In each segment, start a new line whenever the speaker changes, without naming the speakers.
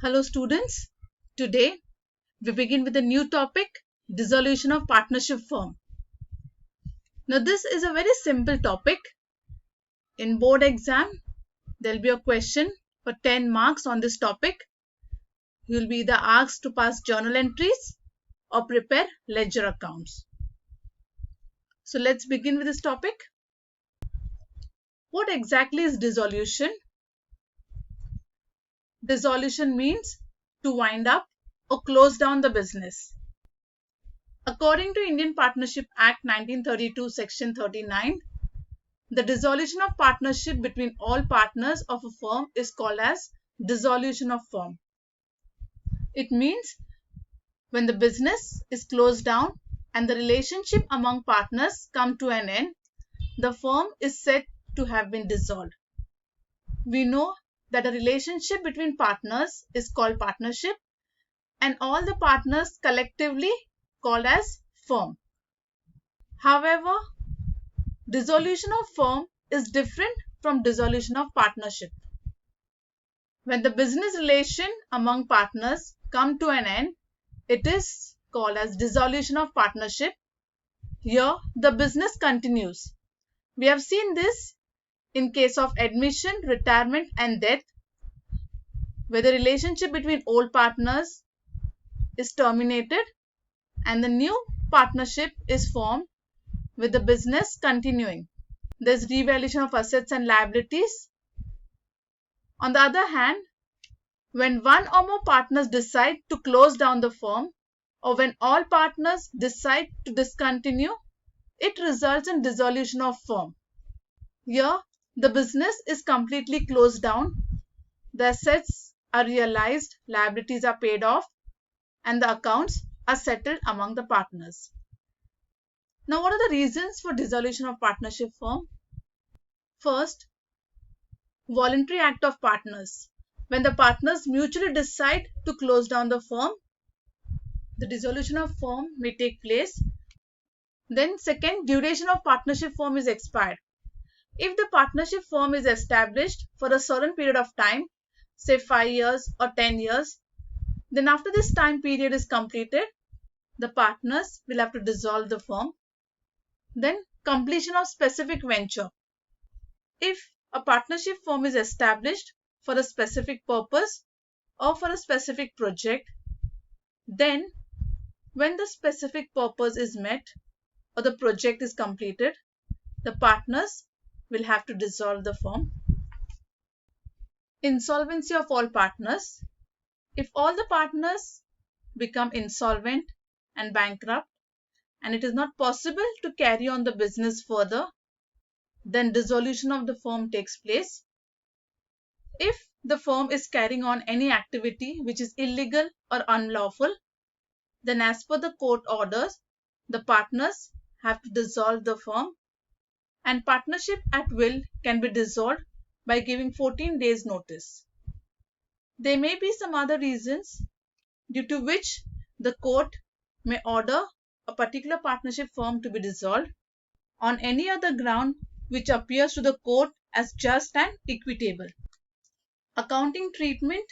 Hello students, today we begin with a new topic, dissolution of partnership firm. Now this is a very simple topic. In board exam, there will be a question for 10 marks on this topic. You will be either asked to pass journal entries or prepare ledger accounts. So let's begin with this topic. What exactly is dissolution? Dissolution means to wind up or close down the business. According to Indian Partnership Act 1932, Section 39, the dissolution of partnership between all partners of a firm is called as dissolution of firm. It means when the business is closed down and the relationship among partners come to an end, the firm is said to have been dissolved. We know that a relationship between partners is called partnership and all the partners collectively called as firm. However, dissolution of firm is different from dissolution of partnership. When the business relation among partners come to an end, it is called as dissolution of partnership. Here, the business continues. We have seen this in case of admission, retirement and death, where the relationship between old partners is terminated and the new partnership is formed with the business continuing. There is revaluation of assets and liabilities. On the other hand, when one or more partners decide to close down the firm or when all partners decide to discontinue, it results in dissolution of firm. Here, the business is completely closed down, the assets are realized, liabilities are paid off, and the accounts are settled among the partners. Now, what are the reasons for dissolution of partnership firm? First, voluntary act of partners. When the partners mutually decide to close down the firm, the dissolution of firm may take place. Then second, duration of partnership firm is expired. If the partnership firm is established for a certain period of time, say 5 years or 10 years, then after this time period is completed, the partners will have to dissolve the firm. Then completion of specific venture. If a partnership firm is established for a specific purpose or for a specific project, then when the specific purpose is met or the project is completed, the partners will have to dissolve the firm. Insolvency of all partners. If all the partners become insolvent and bankrupt and it is not possible to carry on the business further, then dissolution of the firm takes place. If the firm is carrying on any activity which is illegal or unlawful, then as per the court orders, the partners have to dissolve the firm, and partnership at will can be dissolved by giving 14 days notice. There may be some other reasons due to which the court may order a particular partnership firm to be dissolved on any other ground which appears to the court as just and equitable. Accounting treatment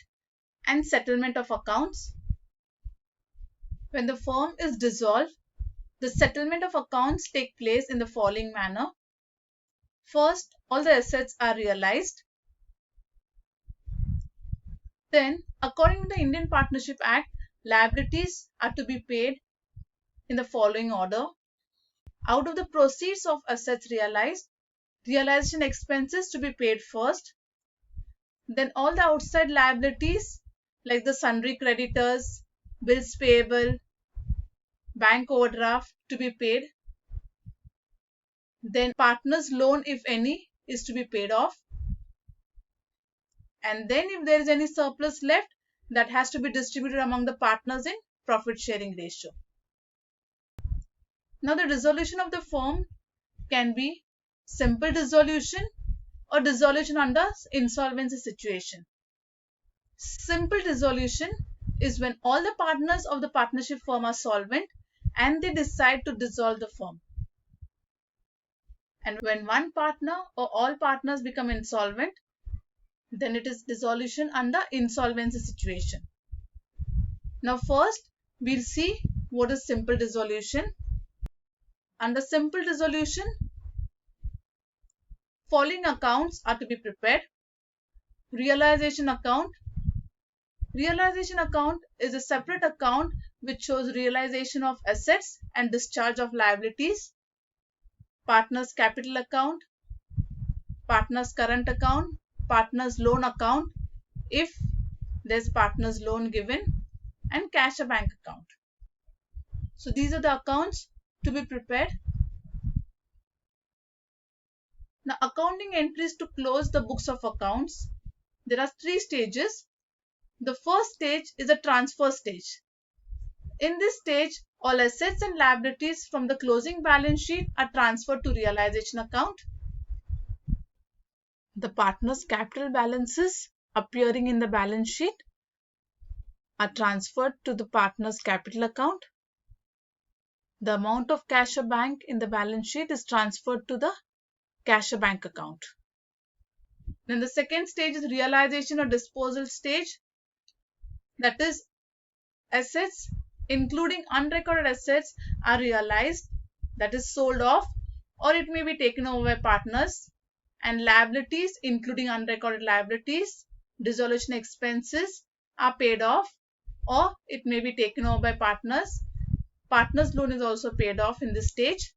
and settlement of accounts. When the firm is dissolved, the settlement of accounts take place in the following manner. First, all the assets are realized. Then, according to the Indian Partnership Act, liabilities are to be paid in the following order. Out of the proceeds of assets realized, realization expenses to be paid first. Then all the outside liabilities like the sundry creditors, bills payable, bank overdraft to be paid. Then partners' loan, if any, is to be paid off. And then if there is any surplus left, that has to be distributed among the partners in profit sharing ratio. Now the dissolution of the firm can be simple dissolution or dissolution under insolvency situation. Simple dissolution is when all the partners of the partnership firm are solvent and they decide to dissolve the firm. And when one partner or all partners become insolvent, Then it is dissolution under insolvency situation. Now first we'll see what is simple dissolution. Under simple dissolution, following accounts are to be prepared. Realization account. Realization account is a separate account which shows realization of assets and discharge of liabilities. Partners capital account, partners current account, partners loan account if there's partners loan given, and cash a bank account. So these are the accounts to be prepared. Now accounting entries to close the books of accounts. There are 3 stages. The first stage is a transfer stage. In this stage, all assets and liabilities from the closing balance sheet are transferred to realization account. The partners' capital balances appearing in the balance sheet are transferred to the partners' capital account. The amount of cash a bank in the balance sheet is transferred to the cash a bank account. Then the second stage is realization or disposal stage. That is, assets including unrecorded assets are realized, that is sold off, or it may be taken over by partners, and liabilities including unrecorded liabilities, dissolution expenses are paid off, or it may be taken over by partners. Partners loan is also paid off in this stage.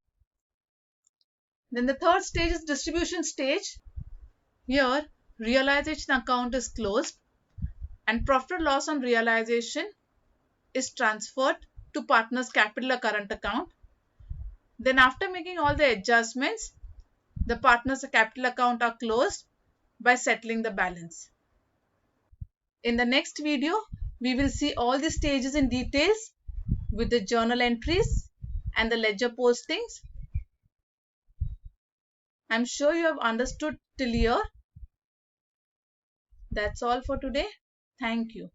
Then the third stage is distribution stage. Here realization account is closed and profit or loss on realization is transferred to partners capital or current account. Then after making all the adjustments, the partners capital account are closed by settling the balance. In the next video, we will see all the stages in details with the journal entries and the ledger postings. I'm sure you have understood till here. That's all for today. Thank you.